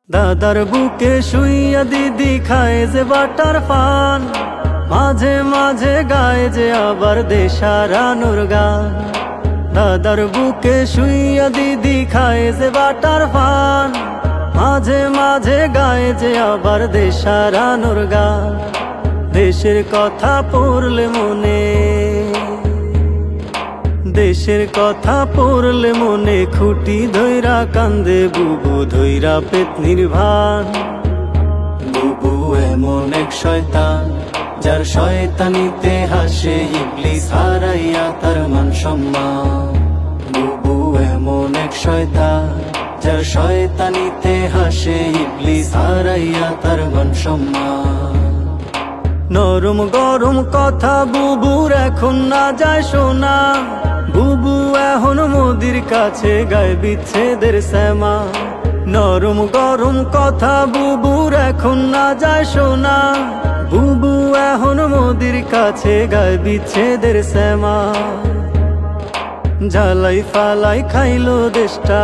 দাদার বুকে শুইয়া দিদি খায় যে বাটার পান, মাঝে মাঝে গায় যে আবার দেশারানুর গান। দাদার বুকে শুইয়া দিদি খায় যে বাটার পান, মাঝে মাঝে গায় যে আবার দেশারানুর গান। দেশের কথা পড়লে মনে, দেশের কথা পড়লে মনে খুঁটি ধইরা কান্দে বুবু ধইরা পেতনির ভান। বুবু এমন এক শয়তান, যার শয়তানিতে হাসে ইবলিস হারাইয়া তার মান সম্মান। বুবু এমন এক শয়তান, যার শয়তানিতে হাসে ইবলিস হারাইয়া তার মান সম্মান। নরম গরম কথা বুবুর এখন না যায় শোনা, বুবু এখন মোদির কাছে গায়ে বিচ্ছেদের শ্যামা। নরম গরম কথা বুবুর এখন না যায় শোনা, বুবু এখন মোদির কাছে গায়ে বিচ্ছেদের শ্যামা। ঝালাই ফালাই খাইলো দেশটা,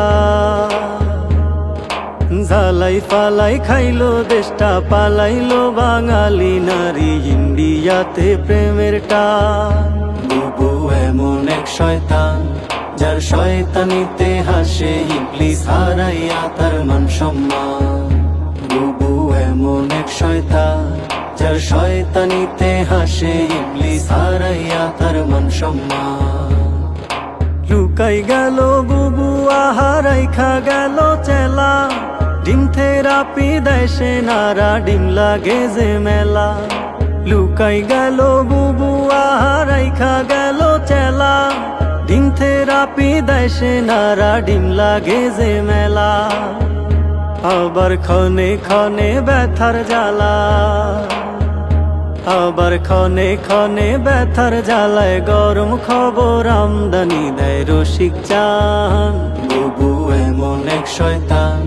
ঝালাই ফালাই খাইলো দেশটা, পালাইলো বাঙালি নারী ইন্ডিয়াতে প্রেমের টান। বুবু এমন এক শয়তান, যার শয়তানিতে হাসে ইবলিস হারাইয়া তার মান সম্মান। বুবু এমন এক শয়তান, যার শয়তানিতে হাসে ইবলিস হারাইয়া তার মান সম্মান। লুকাই গেল বুবু আহারাই খা গেল চেলা, ডিম থেরাপি দেয় সে নারা ডিম লাগে যে মেলা। লুকাই গেল বুবু আহারাই খা গেল চেলা, ডিম থেরাপি দেয় সে নারা ডিম লাগে যে মেলা। আবার ক্ষণে ক্ষণে ব্যথার জ্বালা, আবার ক্ষণে ক্ষণে ব্যথার জ্বালায় গরম খবর আমদানি দেয় রসিক চান। বুবু এমন এক শয়তান,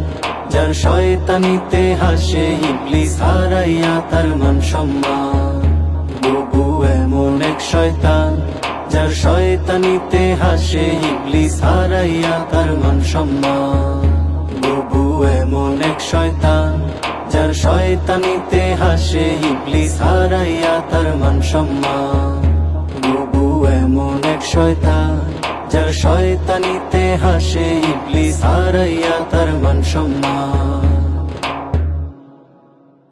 যার শয়তানিতে হাসে ইবলিস হারাইয়া তার মান সম্মান। বুবু এমন এক শয়তান, যার শয়তানিতে হাসে ইবলিস হারাইয়া তার মান সম্মান। বুবু এমন এক শয়তান, যার শয়তানিতে হাসে ইবলিস হারাইয়া তার মান সম্মান। বুবু এমন এক শয়তান, যার শয়তানিতে হাসে ইবলিস হারাইয়া তার মান সম্মান।